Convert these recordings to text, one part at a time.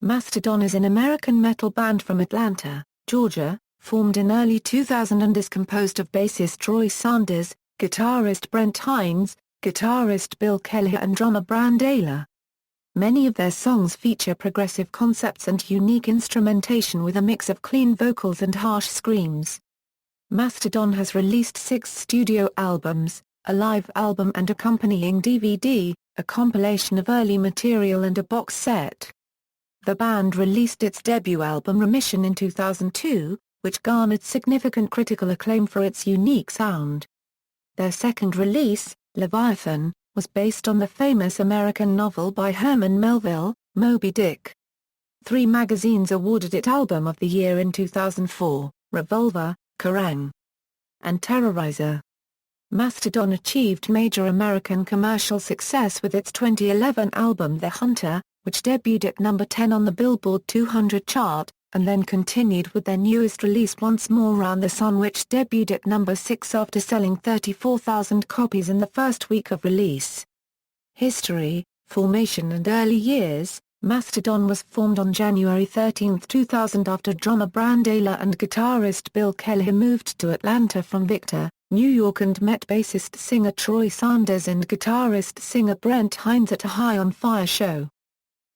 Mastodon is an American metal band from Atlanta, Georgia, formed in early 2000 and is composed of bassist Troy Sanders, guitarist Brent Hinds, guitarist Bill Kelliher and drummer Brann Dailor. Many of their songs feature progressive concepts and unique instrumentation with a mix of clean vocals and harsh screams. Mastodon has released 6 studio albums, a live album and accompanying DVD, a compilation of early material and a box set. The band released its debut album Remission in 2002, which garnered significant critical acclaim for its unique sound. Their second release, Leviathan, was based on the famous American novel by Herman Melville, Moby Dick. 3 magazines awarded it Album of the Year in 2004, Revolver, Kerrang! And Terrorizer. Mastodon achieved major American commercial success with its 2011 album The Hunter, which debuted at number 10 on the Billboard 200 chart, and then continued with their newest release Once More Round the Sun, which debuted at number 6 after selling 34,000 copies in the first week of release. History, formation and early years. Mastodon was formed on January 13, 2000 after drummer Brann Dailor and guitarist Bill Kelliher moved to Atlanta from Victor, New York and met bassist singer Troy Sanders and guitarist singer Brent Hinds at a High on Fire show.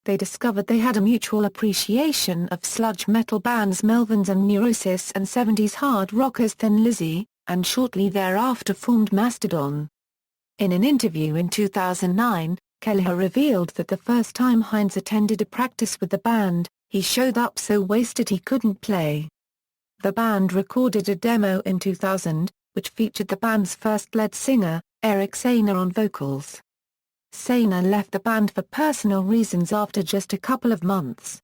They discovered they had a mutual appreciation of sludge metal bands Melvins and Neurosis and 70s hard rockers Thin Lizzy, and shortly thereafter formed Mastodon. In an interview in 2009, Kelliher revealed that the first time Hinds attended a practice with the band, he showed up so wasted he couldn't play. The band recorded a demo in 2000, which featured the band's first lead singer, Eric Sainer on vocals. Sainer left the band for personal reasons after just a couple of months.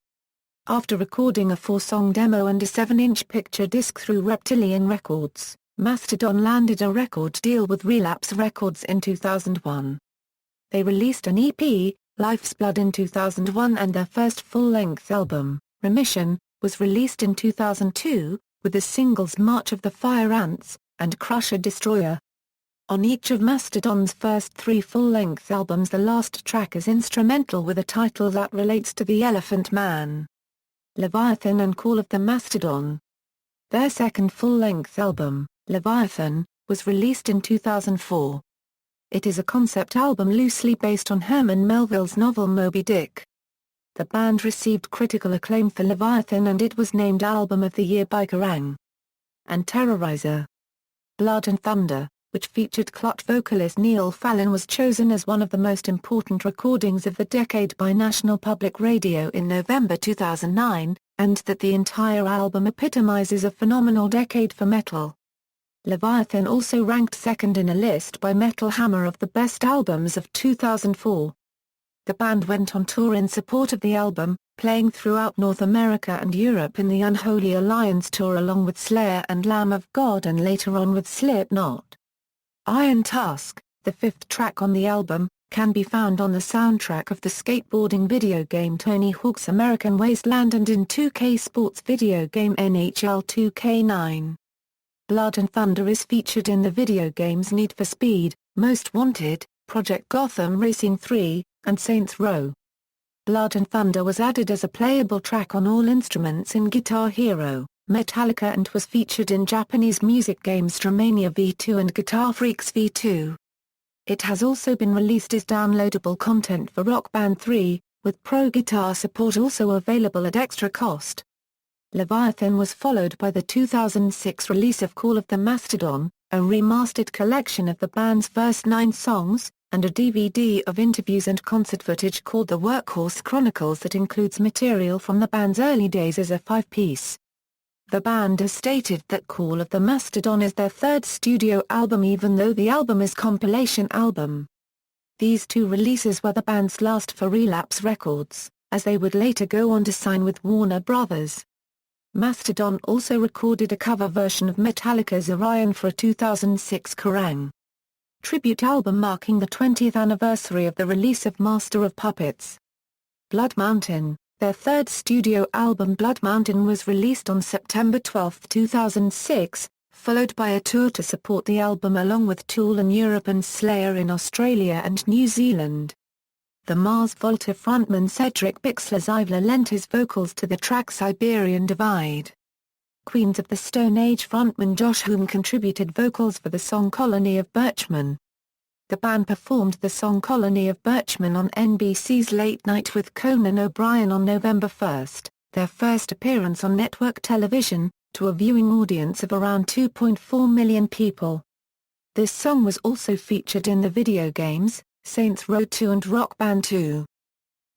After recording a 4-song demo and a 7-inch picture disc through Reptilian Records, Mastodon landed a record deal with Relapse Records in 2001. They released an EP, Life's Blood in 2001, and their first full-length album, Remission, was released in 2002, with the singles March of the Fire Ants and Crusher Destroyer. On each of Mastodon's first 3 full-length albums, the last track is instrumental with a title that relates to the Elephant Man. Leviathan and Call of the Mastodon. Their second full-length album, Leviathan, was released in 2004. It is a concept album loosely based on Herman Melville's novel Moby Dick. The band received critical acclaim for Leviathan and it was named Album of the Year by Kerrang! And Terrorizer. Blood and Thunder, which featured Clutch vocalist Neil Fallon, was chosen as one of the most important recordings of the decade by National Public Radio in November 2009, and that the entire album epitomizes a phenomenal decade for metal. Leviathan also ranked second in a list by Metal Hammer of the best albums of 2004. The band went on tour in support of the album, playing throughout North America and Europe in the Unholy Alliance tour along with Slayer and Lamb of God and later on with Slipknot. Iron Tusk, the 5th track on the album, can be found on the soundtrack of the skateboarding video game Tony Hawk's American Wasteland and in 2K Sports video game NHL 2K9. Blood and Thunder is featured in the video games Need for Speed, Most Wanted, Project Gotham Racing 3, and Saints Row. Blood and Thunder was added as a playable track on all instruments in Guitar Hero, Metallica, and was featured in Japanese music games Stromania V2 and Guitar Freaks V2. It has also been released as downloadable content for Rock Band 3, with Pro Guitar support also available at extra cost. Leviathan was followed by the 2006 release of Call of the Mastodon, a remastered collection of the band's first 9 songs, and a DVD of interviews and concert footage called The Workhorse Chronicles that includes material from the band's early days as a 5-piece. The band has stated that Call of the Mastodon is their 3rd studio album, even though the album is compilation album. These 2 releases were the band's last for Relapse Records, as they would later go on to sign with Warner Brothers. Mastodon also recorded a cover version of Metallica's Orion for a 2006 Kerrang! Tribute album marking the 20th anniversary of the release of Master of Puppets. Blood Mountain, their 3rd studio album Blood Mountain, was released on September 12, 2006, followed by a tour to support the album along with Tool in Europe and Slayer in Australia and New Zealand. the Mars Volta frontman Cedric Bixler-Zivler lent his vocals to the track Siberian Divide. Queens of the Stone Age frontman Josh Homme contributed vocals for the song Colony of Birchmen. The band performed the song Colony of Birchmen on NBC's Late Night with Conan O'Brien on November 1, their first appearance on network television, to a viewing audience of around 2.4 million people. This song was also featured in the video games, Saints Row 2 and Rock Band 2.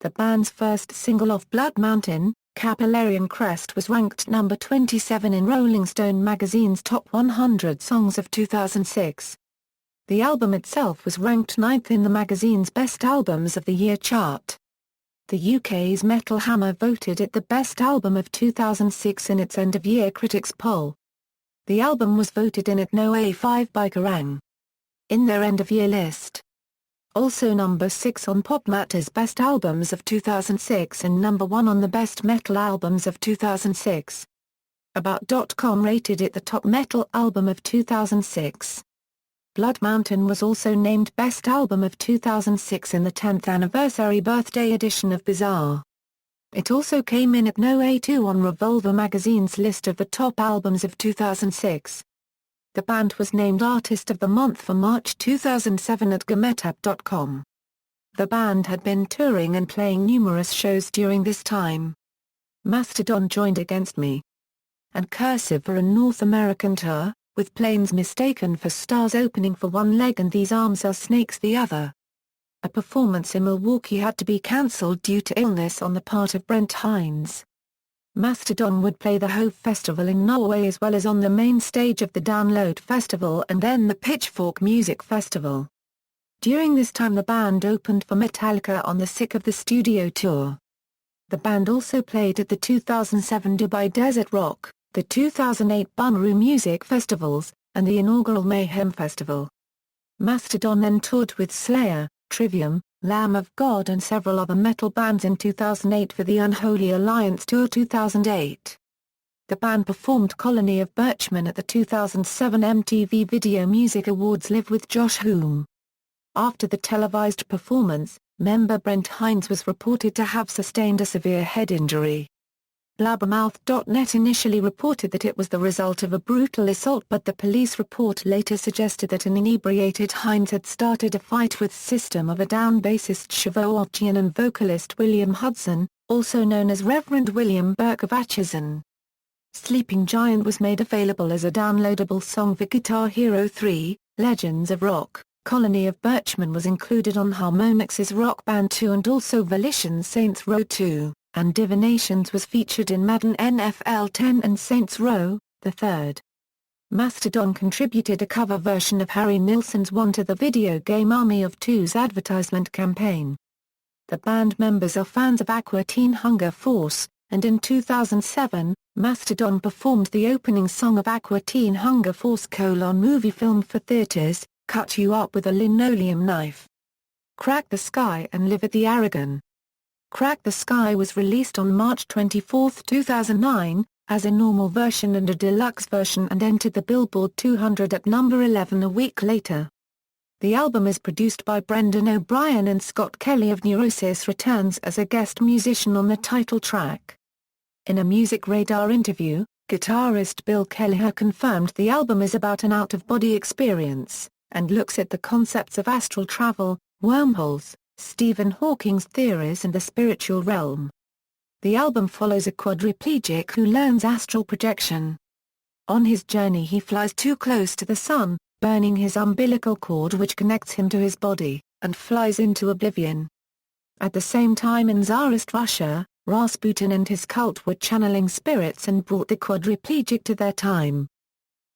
The band's first single off Blood Mountain, Capillarian Crest, was ranked number 27 in Rolling Stone magazine's Top 100 Songs of 2006. The album itself was ranked 9th in the magazine's Best Albums of the Year chart. The UK's Metal Hammer voted it the best album of 2006 in its end-of-year critics poll. The album was voted in at no. A5 by Kerrang! In their end-of-year list. Also number 6 on PopMatter's Best Albums of 2006 and number 1 on the Best Metal Albums of 2006. About.com rated it the top metal album of 2006. Blood Mountain was also named Best Album of 2006 in the 10th anniversary birthday edition of Bizarre. It also came in at no. A2 on Revolver magazine's list of the top albums of 2006. The band was named Artist of the Month for March 2007 at Gametap.com. The band had been touring and playing numerous shows during this time. Mastodon joined Against Me and Cursive for a North American tour, with Planes Mistaken for Stars opening for one leg and These Arms Are Snakes the other. A performance in Milwaukee had to be cancelled due to illness on the part of Brent Hinds. Mastodon would play the Hove Festival in Norway as well as on the main stage of the Download Festival and then the Pitchfork Music Festival. During this time the band opened for Metallica on the Sick of the Studio tour. The band also played at the 2007 Dubai Desert Rock, the 2008 Bonnaroo Music Festivals, and the inaugural Mayhem Festival. Mastodon then toured with Slayer, Trivium, Lamb of God and several other metal bands in 2008 for the Unholy Alliance Tour 2008. The band performed Colony of Birchmen at the 2007 MTV Video Music Awards Live with Josh Homme. After the televised performance, member Brent Hinds was reported to have sustained a severe head injury. Blabbermouth.net initially reported that it was the result of a brutal assault, but the police report later suggested that an inebriated Hinds had started a fight with System of a Down bassist Shavo Odjian and vocalist William Hudson, also known as Reverend William Burke of Atchison. Sleeping Giant was made available as a downloadable song for Guitar Hero 3, Legends of Rock. Colony of Birchmen was included on Harmonix's Rock Band 2 and also Volition's Saints Row 2. And Divinations was featured in Madden NFL 10 and Saints Row, the third. Mastodon contributed a cover version of Harry Nilsson's One to the video game Army of Two's advertisement campaign. The band members are fans of Aqua Teen Hunger Force, and in 2007, Mastodon performed the opening song of Aqua Teen Hunger Force: movie film for theaters, Cut You Up with a Linoleum Knife. Crack the Sky and Live at the Aragon. Crack the Sky was released on March 24, 2009, as a normal version and a deluxe version and entered the Billboard 200 at number 11 a week later. The album is produced by Brendan O'Brien and Scott Kelly of Neurosis returns as a guest musician on the title track. In a Music Radar interview, guitarist Bill Kelliher confirmed the album is about an out-of-body experience, and looks at the concepts of astral travel, wormholes, Stephen Hawking's theories and the spiritual realm. The album follows a quadriplegic who learns astral projection. On his journey he flies too close to the sun, burning his umbilical cord which connects him to his body, and flies into oblivion. At the same time in Tsarist Russia, Rasputin and his cult were channeling spirits and brought the quadriplegic to their time.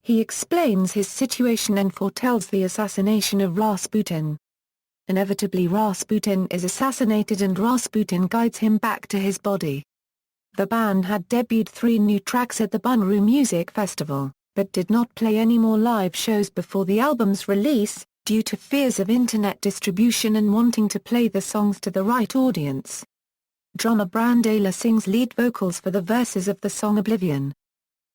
He explains his situation and foretells the assassination of Rasputin. Inevitably Rasputin is assassinated and Rasputin guides him back to his body. The band had debuted 3 new tracks at the Bonnaroo Music Festival, but did not play any more live shows before the album's release, due to fears of internet distribution and wanting to play the songs to the right audience. Drummer Brann Dailor sings lead vocals for the verses of the song Oblivion.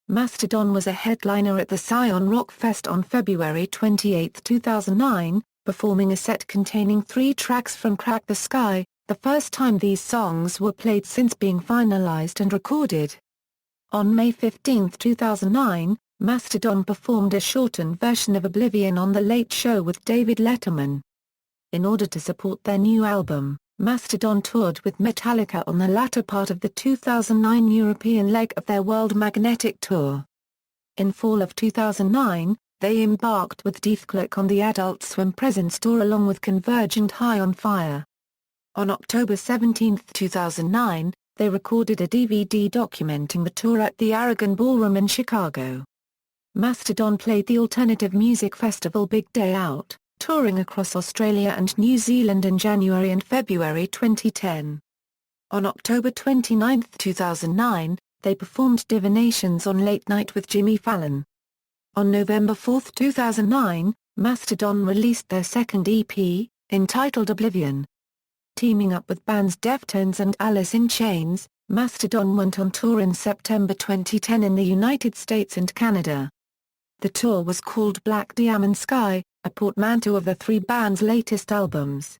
Mastodon was a headliner at the Scion Rock Fest on February 28, 2009, performing a set containing 3 tracks from Crack the Sky, the first time these songs were played since being finalized and recorded. On May 15, 2009, Mastodon performed a shortened version of Oblivion on The Late Show with David Letterman. In order to support their new album, Mastodon toured with Metallica on the latter part of the 2009 European leg of their World Magnetic Tour. In fall of 2009, they embarked with Deathcloak on the Adult Swim Presents tour along with Converge and High on Fire. On October 17, 2009, they recorded a DVD documenting the tour at the Aragon Ballroom in Chicago. Mastodon played the alternative music festival Big Day Out, touring across Australia and New Zealand in January and February 2010. On October 29, 2009, they performed Divinations on Late Night with Jimmy Fallon. On November 4, 2009, Mastodon released their second EP, entitled Oblivion. Teaming up with bands Deftones and Alice in Chains, Mastodon went on tour in September 2010 in the United States and Canada. The tour was called Black Diamond Sky, a portmanteau of the three bands' latest albums.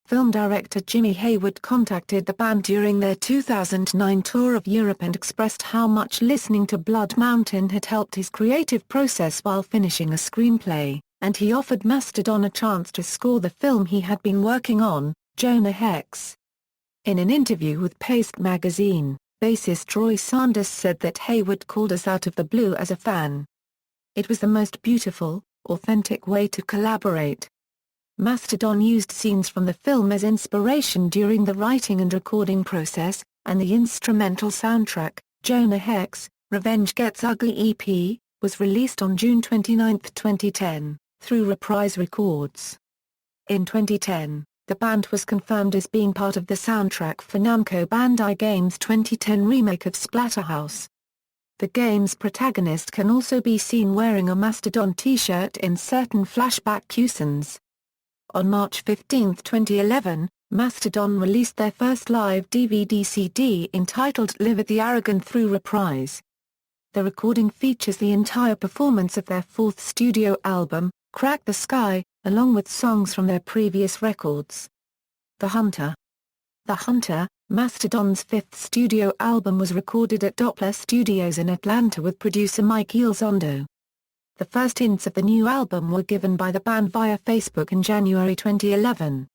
Film director Jimmy Hayward contacted the band during their 2009 tour of Europe and expressed how much listening to Blood Mountain had helped his creative process while finishing a screenplay, and he offered Mastodon a chance to score the film he had been working on, Jonah Hex. In an interview with Paste magazine, bassist Troy Sanders said that Hayward called us out of the blue as a fan. It was the most beautiful, authentic way to collaborate. Mastodon used scenes from the film as inspiration during the writing and recording process, and the instrumental soundtrack, Jonah Hex, Revenge Gets Ugly EP, was released on June 29, 2010, through Reprise Records. In 2010, the band was confirmed as being part of the soundtrack for Namco Bandai Games' 2010 remake of Splatterhouse. The game's protagonist can also be seen wearing a Mastodon t-shirt in certain flashback cutscenes. On March 15, 2011, Mastodon released their first live DVD-CD entitled Live at the Aragon through Reprise. The recording features the entire performance of their fourth studio album, Crack the Sky, along with songs from their previous records. The Hunter, Mastodon's fifth studio album, was recorded at Doppler Studios in Atlanta with producer Mike Elizondo. The first hints of the new album were given by the band via Facebook in January 2011.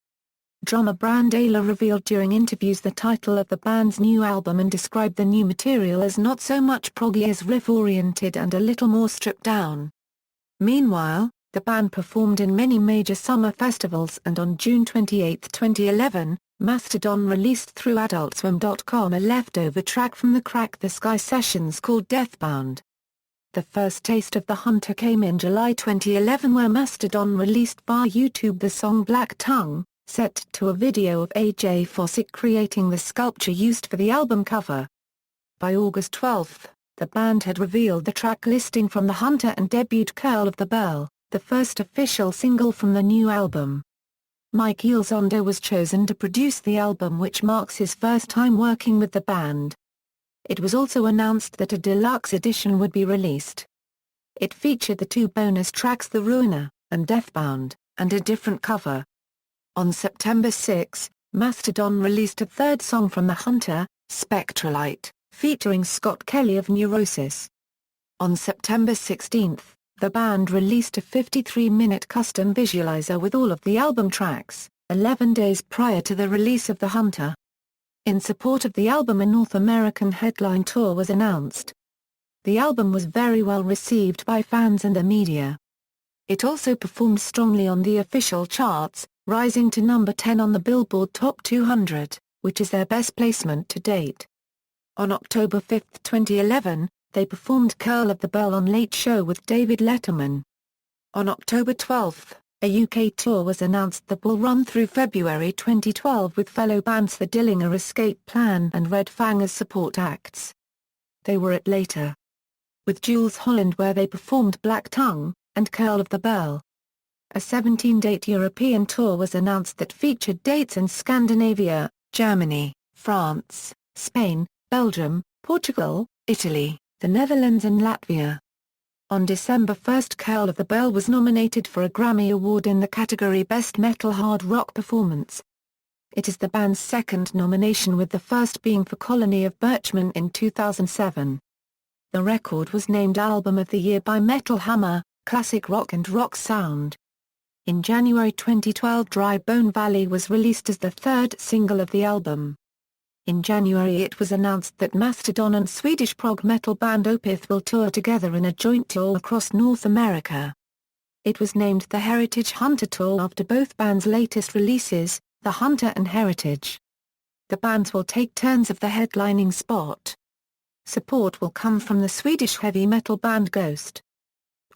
Drummer Brann Dailor revealed during interviews the title of the band's new album and described the new material as not so much proggy as riff-oriented and a little more stripped down. Meanwhile, the band performed in many major summer festivals, and on June 28, 2011, Mastodon released through AdultSwim.com a leftover track from the Crack the Sky sessions called Deathbound. The first taste of The Hunter came in July 2011, where Mastodon released via YouTube the song Black Tongue, set to a video of A.J. Fossick creating the sculpture used for the album cover. By August 12, the band had revealed the track listing from The Hunter and debuted Curl of the Bell, the first official single from the new album. Mike Elizondo was chosen to produce the album, which marks his first time working with the band. It was also announced that a deluxe edition would be released. It featured the two bonus tracks The Ruiner and Deathbound, and a different cover. On September 6, Mastodon released a third song from The Hunter, Spectralite, featuring Scott Kelly of Neurosis. On September 16, the band released a 53-minute custom visualizer with all of the album tracks, 11 days prior to the release of The Hunter. In support of the album, a North American headline tour was announced. The album was very well received by fans and the media. It also performed strongly on the official charts, rising to number 10 on the Billboard Top 200, which is their best placement to date. On October 5, 2011, they performed Curl of the Bell on Late Show with David Letterman. On October 12, a UK tour was announced that will run through February 2012 with fellow bands The Dillinger Escape Plan and Red Fang as support acts. They were at Later with Jools Holland, where they performed Black Tongue and Curl of the Bell. A 17-date European tour was announced that featured dates in Scandinavia, Germany, France, Spain, Belgium, Portugal, Italy, the Netherlands and Latvia. On December 1, Curl of the Bell was nominated for a Grammy Award in the category Best Metal Hard Rock Performance. It is the band's second nomination, with the first being for Colony of Birchmen in 2007. The record was named Album of the Year by Metal Hammer, Classic Rock and Rock Sound. In January 2012, Dry Bone Valley was released as the third single of the album. In January it was announced that Mastodon and Swedish prog metal band Opeth will tour together in a joint tour across North America. It was named the Heritage Hunter Tour after both bands' latest releases, The Hunter and Heritage. The bands will take turns of the headlining spot. Support will come from the Swedish heavy metal band Ghost.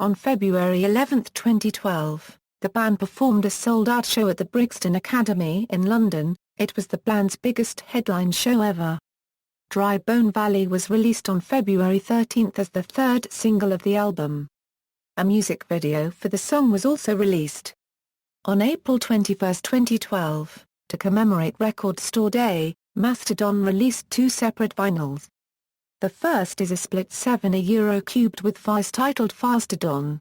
On February 11, 2012, the band performed a sold-out show at the Brixton Academy in London. It was the band's biggest headline show ever. Dry Bone Valley was released on February 13 as the third single of the album. A music video for the song was also released. On April 21, 2012, to commemorate Record Store Day, Mastodon released two separate vinyls. The first is a split 7 cubed with Feist titled Fastodon.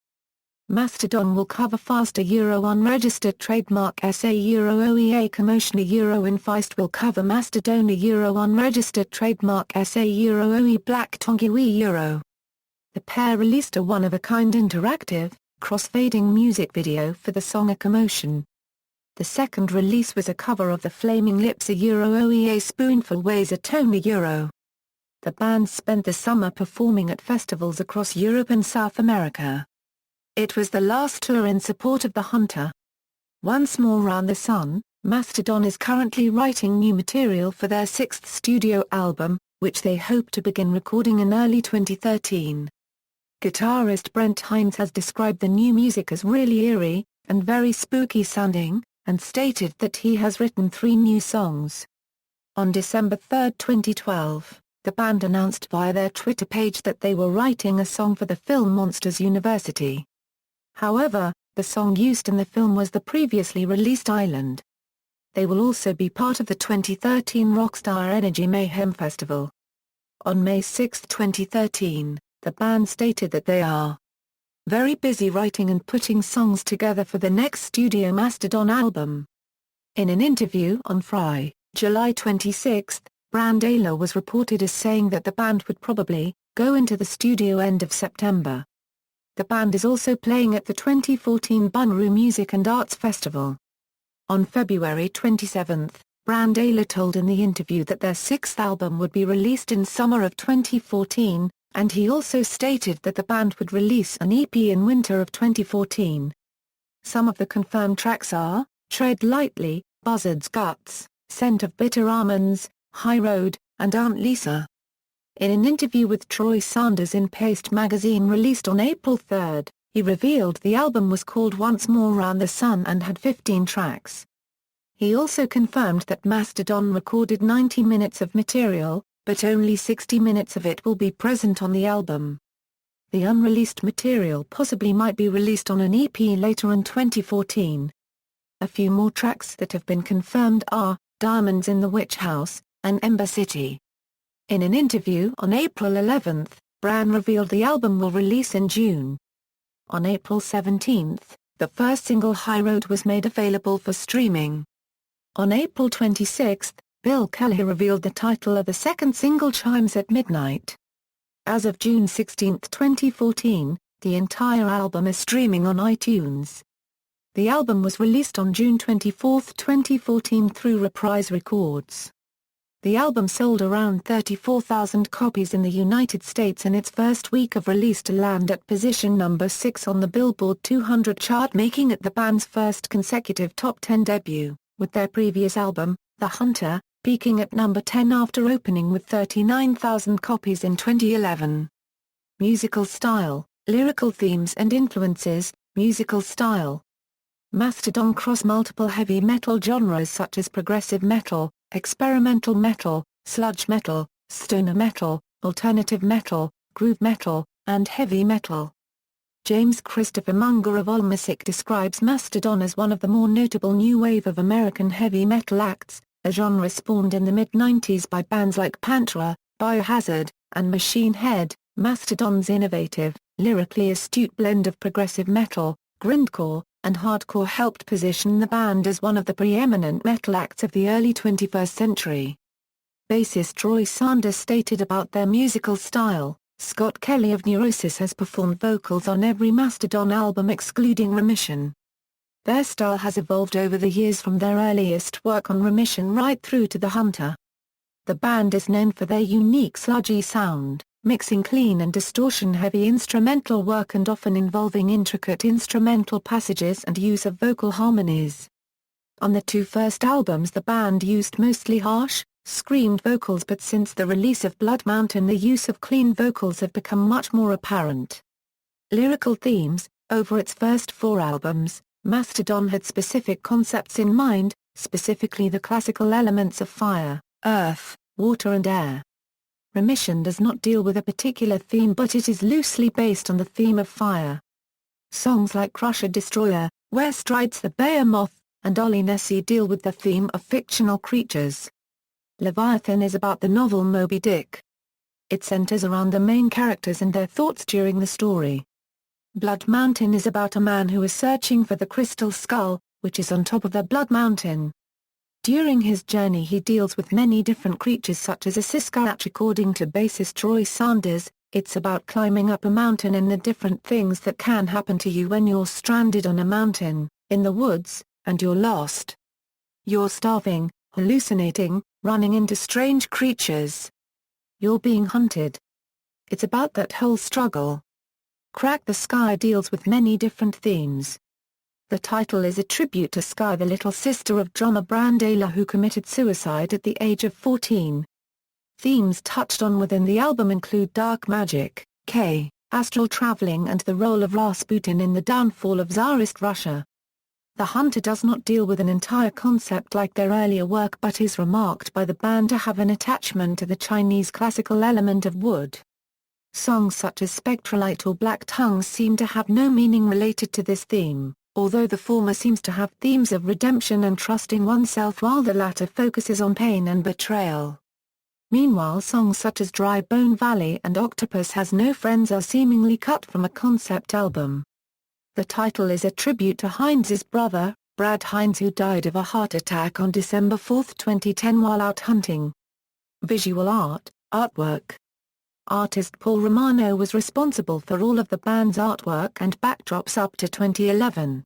Mastodon will cover Faster unregistered trademark SA OEA commotion and Feist will cover Mastodon unregistered trademark SA OE Black Tongue Euro. The pair released a one-of-a-kind interactive, cross-fading music video for the song A Commotion. The second release was a cover of the Flaming Lips OEA Spoonful Weighs a Tone Euro. The band spent the summer performing at festivals across Europe and South America. It was the last tour in support of The Hunter. Once More Round the Sun, Mastodon is currently writing new material for their sixth studio album, which they hope to begin recording in early 2013. Guitarist Brent Hinds has described the new music as really eerie, and very spooky sounding, and stated that he has written 3 new songs. On December 3, 2012, the band announced via their Twitter page that they were writing a song for the film Monsters University. However, the song used in the film was the previously released Island. They will also be part of the 2013 Rockstar Energy Mayhem Festival. On May 6, 2013, the band stated that they are very busy writing and putting songs together for the next studio Mastodon album. In an interview on Friday, July 26, Brann Dailor was reported as saying that the band would probably go into the studio end of September. The band is also playing at the 2014 Bonnaroo Music and Arts Festival. On February 27, Brann Dailor told in the interview that their sixth album would be released in summer of 2014, and he also stated that the band would release an EP in winter of 2014. Some of the confirmed tracks are Tread Lightly, Buzzard's Guts, Scent of Bitter Almonds, High Road, and Aunt Lisa. In an interview with Troy Sanders in Paste magazine released on April 3, he revealed the album was called Once More Round the Sun and had 15 tracks. He also confirmed that Mastodon recorded 90 minutes of material, but only 60 minutes of it will be present on the album. The unreleased material possibly might be released on an EP later in 2014. A few more tracks that have been confirmed are Diamonds in the Witch House and Ember City. In an interview on April 11, Brann revealed the album will release in June. On April 17, the first single High Road was made available for streaming. On April 26, Bill Kelliher revealed the title of the second single Chimes at Midnight. As of June 16, 2014, the entire album is streaming on iTunes. The album was released on June 24, 2014 through Reprise Records. The album sold around 34,000 copies in the United States in its first week of release to land at position number 6 on the Billboard 200 chart, making it the band's first consecutive top 10 debut, with their previous album, The Hunter, peaking at number 10 after opening with 39,000 copies in 2011. Musical style, lyrical themes and influences. Musical style. Mastodon cross multiple heavy metal genres such as progressive metal, experimental metal, sludge metal, stoner metal, alternative metal, groove metal, and heavy metal. James Christopher Munger of AllMusic describes Mastodon as one of the more notable new wave of American heavy metal acts, a genre spawned in the mid-90s by bands like Pantera, Biohazard, and Machine Head. Mastodon's innovative, lyrically astute blend of progressive metal, grindcore, and hardcore helped position the band as one of the preeminent metal acts of the early 21st century. Bassist Troy Sanders stated about their musical style, "Scott Kelly of Neurosis has performed vocals on every Mastodon album excluding Remission. Their style has evolved over the years from their earliest work on Remission right through to The Hunter. The band is known for their unique sludgy sound, mixing clean and distortion-heavy instrumental work and often involving intricate instrumental passages and use of vocal harmonies. On the two first albums the band used mostly harsh, screamed vocals, but since the release of Blood Mountain the use of clean vocals have become much more apparent." Lyrical Themes. Over its first four albums, Mastodon had specific concepts in mind, specifically the classical elements of fire, earth, water and air. Remission does not deal with a particular theme, but it is loosely based on the theme of fire. Songs like Crusher Destroyer, Where Strides the Behemoth, and Ollie Nessie deal with the theme of fictional creatures. Leviathan is about the novel Moby Dick. It centers around the main characters and their thoughts during the story. Blood Mountain is about a man who is searching for the crystal skull, which is on top of the Blood Mountain. During his journey he deals with many different creatures such as a Sasquatch. According to bassist Troy Sanders, it's about climbing up a mountain and the different things that can happen to you when you're stranded on a mountain, in the woods, and you're lost. You're starving, hallucinating, running into strange creatures. You're being hunted. It's about that whole struggle. Crack the Sky deals with many different themes. The title is a tribute to Sky, the little sister of drummer Brann Dailor, who committed suicide at the age of 14. Themes touched on within the album include dark magic, astral traveling and the role of Rasputin in the downfall of Tsarist Russia. The Hunter does not deal with an entire concept like their earlier work, but is remarked by the band to have an attachment to the Chinese classical element of wood. Songs such as Spectralite or Black Tongues seem to have no meaning related to this theme, although the former seems to have themes of redemption and trusting oneself while the latter focuses on pain and betrayal. Meanwhile, songs such as Dry Bone Valley and Octopus Has No Friends are seemingly cut from a concept album. The title is a tribute to Hinds' brother, Brent Hinds, who died of a heart attack on December 4, 2010 while out hunting. Visual artwork. Artist Paul Romano was responsible for all of the band's artwork and backdrops up to 2011.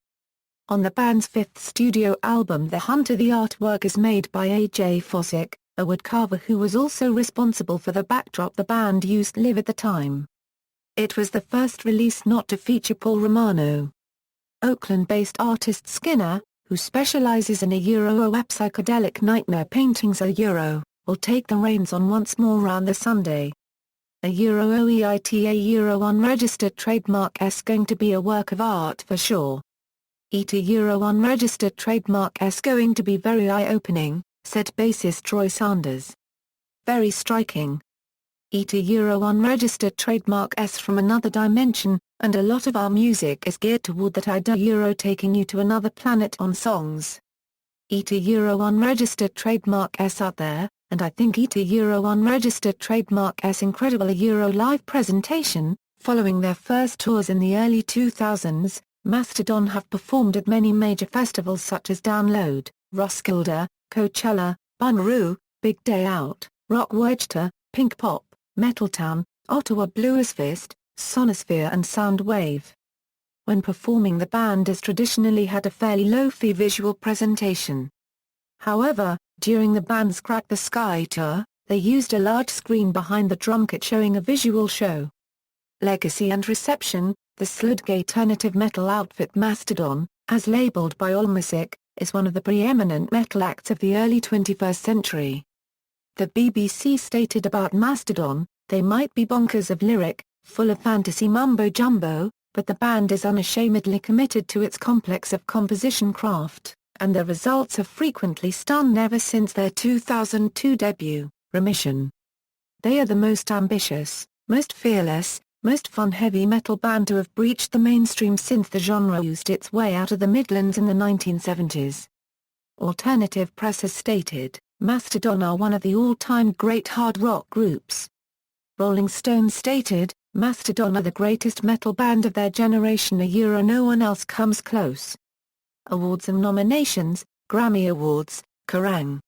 On the band's fifth studio album The Hunter, the artwork is made by A.J. Fossick, a woodcarver who was also responsible for the backdrop the band used live at the time. It was the first release not to feature Paul Romano. Oakland-based artist Skinner, who specializes in Euro-web psychedelic nightmare paintings, will take the reins on Once More Round the Sunday. Euro unregistered trademark S going to be a work of art for sure. Euro unregistered trademark S going to be very eye-opening, said bassist Troy Sanders. Very striking. Euro unregistered trademark S from another dimension, and a lot of our music is geared toward that idea, taking you to another planet on songs. Euro unregistered trademark S out there, and I think Euro unregistered trademark S incredible live presentation. Following their first tours in the early 2000s, Mastodon have performed at many major festivals such as Download, Roskilde, Coachella, Bonnaroo, Big Day Out, Rock Werchter, Pink Pop, Metaltown, Ottawa Bluesfest, Sonosphere and Soundwave. When performing, the band has traditionally had a fairly low-fee visual presentation. However, during the band's Crack the Sky tour, they used a large screen behind the drum kit showing a visual show. Legacy and Reception. The sludge alternative metal outfit Mastodon, as labeled by AllMusic, is one of the preeminent metal acts of the early 21st century. The BBC stated about Mastodon, "They might be bonkers of lyric, full of fantasy mumbo-jumbo, but the band is unashamedly committed to its complex of composition craft, and the results have frequently stunned ever since their 2002 debut, Remission. They are the most ambitious, most fearless, most fun heavy metal band to have breached the mainstream since the genre used its way out of the Midlands in the 1970s. Alternative Press has stated, Mastodon are one of the all-time great hard rock groups. Rolling Stone stated, Mastodon are the greatest metal band of their generation. No one else comes close. Awards and nominations: Grammy Awards, Kerrang!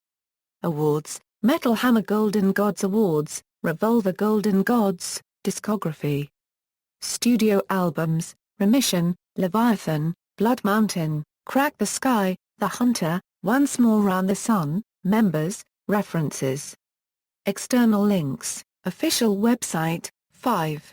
Awards, Metal Hammer Golden Gods Awards, Revolver Golden Gods, Discography. Studio albums: Remission, Leviathan, Blood Mountain, Crack the Sky, The Hunter, Once More Round the Sun. Members, references. External links: official website, 5.